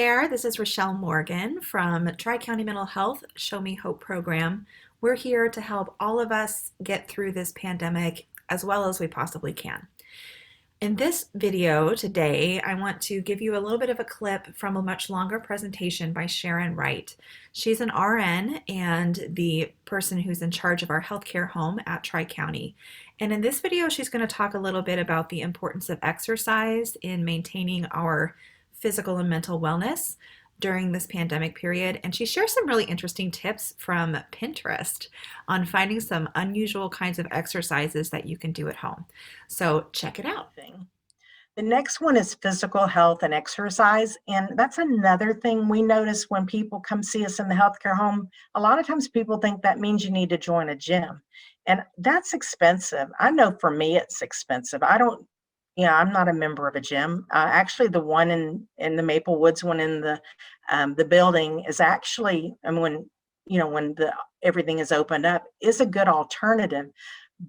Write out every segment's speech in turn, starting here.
there, this is Rochelle Morgan from Tri-County Mental Health Show Me Hope program. We're here to help all of us get through this pandemic as well as we possibly can. In this video today, I want to give you a little bit of a clip from a much longer presentation by Sharon Wright. She's an RN and the person who's in charge of our healthcare home at Tri-County. And in this video, she's going to talk a little bit about the importance of exercise in maintaining our physical and mental wellness during this pandemic period. And she shares some really interesting tips from Pinterest on finding some unusual kinds of exercises that you can do at home. So check it out. The next one is physical health and exercise. And that's another thing we notice when people come see us in the healthcare home. A lot of times people think that means you need to join a gym. And that's expensive. I know for me, it's expensive. I'm not a member of a gym. Actually, the one in the Maple Woods one in the building is actually, and when everything is opened up, is a good alternative.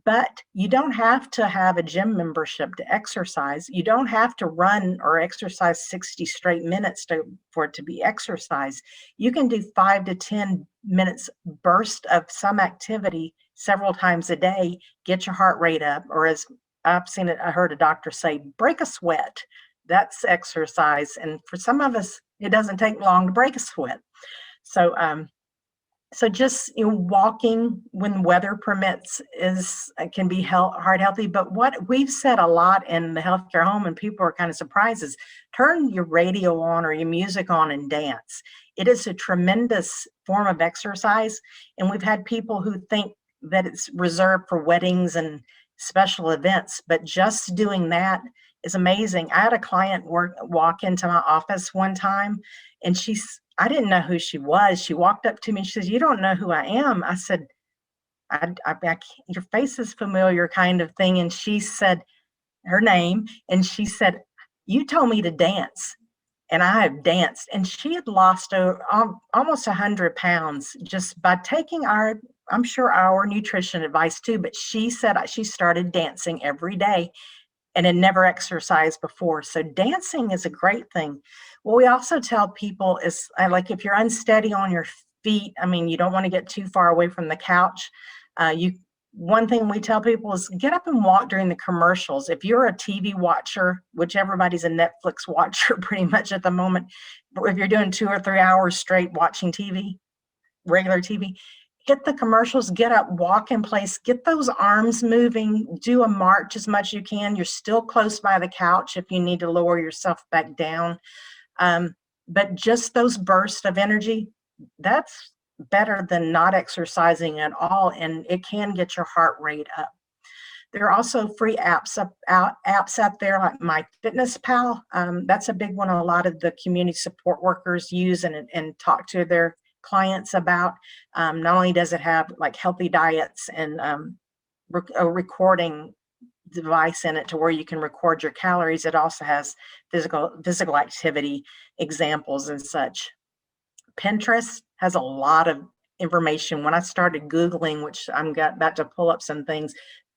But you don't have to have a gym membership to exercise. You don't have to run or exercise 60 straight minutes for it to be exercise. You can do 5 to 10 minutes burst of some activity several times a day, get your heart rate up, or as I heard a doctor say, break a sweat. That's exercise. And for some of us, it doesn't take long to break a sweat. So just walking when weather permits can be heart healthy. But what we've said a lot in the healthcare home, and people are kind of surprised, is turn your radio on or your music on and dance. It is a tremendous form of exercise. And we've had people who think that it's reserved for weddings and special events, but just doing that is amazing. I had a client walk into my office one time, and I didn't know who she was. She walked up to me and she says, "You don't know who I am?" I said, "Your face is familiar," kind of thing. And she said her name, and she said, "You told me to dance." And I have danced. And she had lost almost 100 pounds just by taking I'm sure our nutrition advice too, but she said she started dancing every day and had never exercised before. So dancing is a great thing. What we also tell people is, like, if you're unsteady on your feet, you don't want to get too far away from the couch. One thing we tell people is get up and walk during the commercials. If you're a TV watcher, which everybody's a Netflix watcher pretty much at the moment, but if you're doing 2 or 3 hours straight watching TV, regular TV, hit the commercials, get up, walk in place, get those arms moving, do a march as much as you can. You're still close by the couch if you need to lower yourself back down. But just those bursts of energy, that's better than not exercising at all, and it can get your heart rate up. There are also free apps out there like MyFitnessPal. That's a big one a lot of the community support workers use and talk to their clients about. Not only does it have like healthy diets and a recording device in it to where you can record your calories, it also has physical activity examples and such. Pinterest has a lot of information. When I started Googling, which I'm about to pull up some things,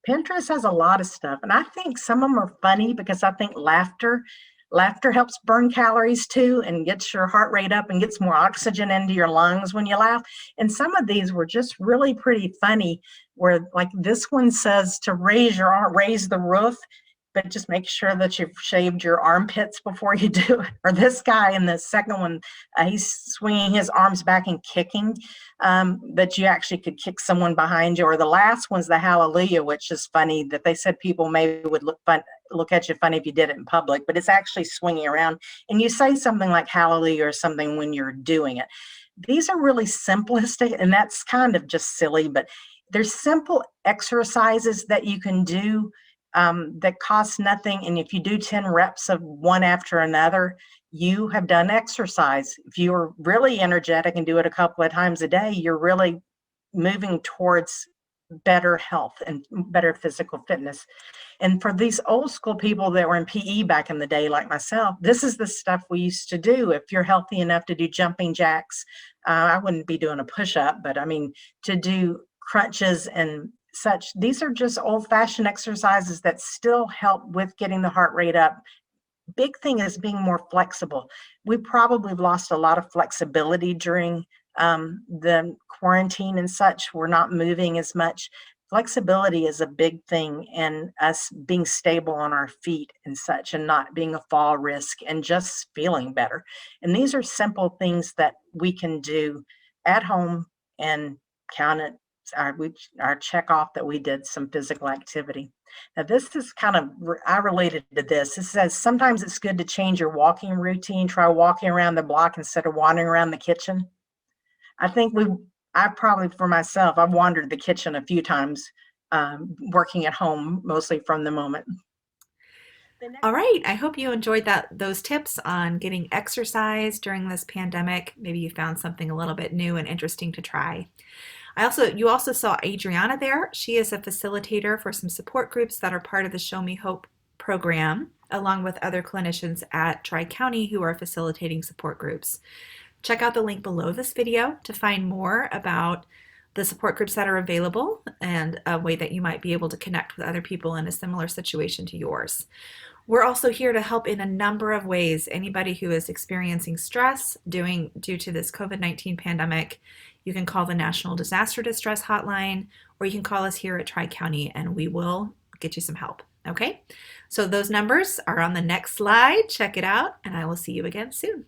Pinterest has a lot of stuff. And I think some of them are funny because I think laughter helps burn calories too and gets your heart rate up and gets more oxygen into your lungs when you laugh. And some of these were just really pretty funny, where like this one says to raise the roof, but just make sure that you've shaved your armpits before you do it. Or this guy in the second one, he's swinging his arms back and kicking, that you actually could kick someone behind you. Or the last one's the hallelujah, which is funny, that they said people maybe would look at you funny if you did it in public, but it's actually swinging around. And you say something like hallelujah or something when you're doing it. These are really simplistic, and that's kind of just silly, but there's simple exercises that you can do that cost nothing. And if you do 10 reps of one after another, you have done exercise. If you're really energetic and do it a couple of times a day, you're really moving towards better health and better physical fitness. And for these old school people that were in PE back in the day, like myself, this is the stuff we used to do. If you're healthy enough to do jumping jacks, I wouldn't be doing a push-up, but to do crunches and such. These are just old-fashioned exercises that still help with getting the heart rate up big thing is being more flexible. We probably lost a lot of flexibility during the quarantine and such. We're not moving as much. Flexibility is a big thing, and us being stable on our feet and such, and not being a fall risk, and just feeling better. And these are simple things that we can do at home and count it our check off that we did some physical activity. Now, this is kind of, I related to this. It says sometimes it's good to change your walking routine. Try walking around the block instead of wandering around the kitchen. I think I probably for myself, I've wandered the kitchen a few times, working at home, mostly from the moment. All right, I hope you enjoyed those tips on getting exercise during this pandemic. Maybe you found something a little bit new and interesting to try. You also saw Adriana there. She is a facilitator for some support groups that are part of the Show Me Hope program, along with other clinicians at Tri-County who are facilitating support groups. Check out the link below this video to find more about the support groups that are available and a way that you might be able to connect with other people in a similar situation to yours. We're also here to help in a number of ways. Anybody who is experiencing stress due to this COVID-19 pandemic, you can call the National Disaster Distress Hotline, or you can call us here at Tri-County and we will get you some help. Okay, so those numbers are on the next slide. Check it out, and I will see you again soon.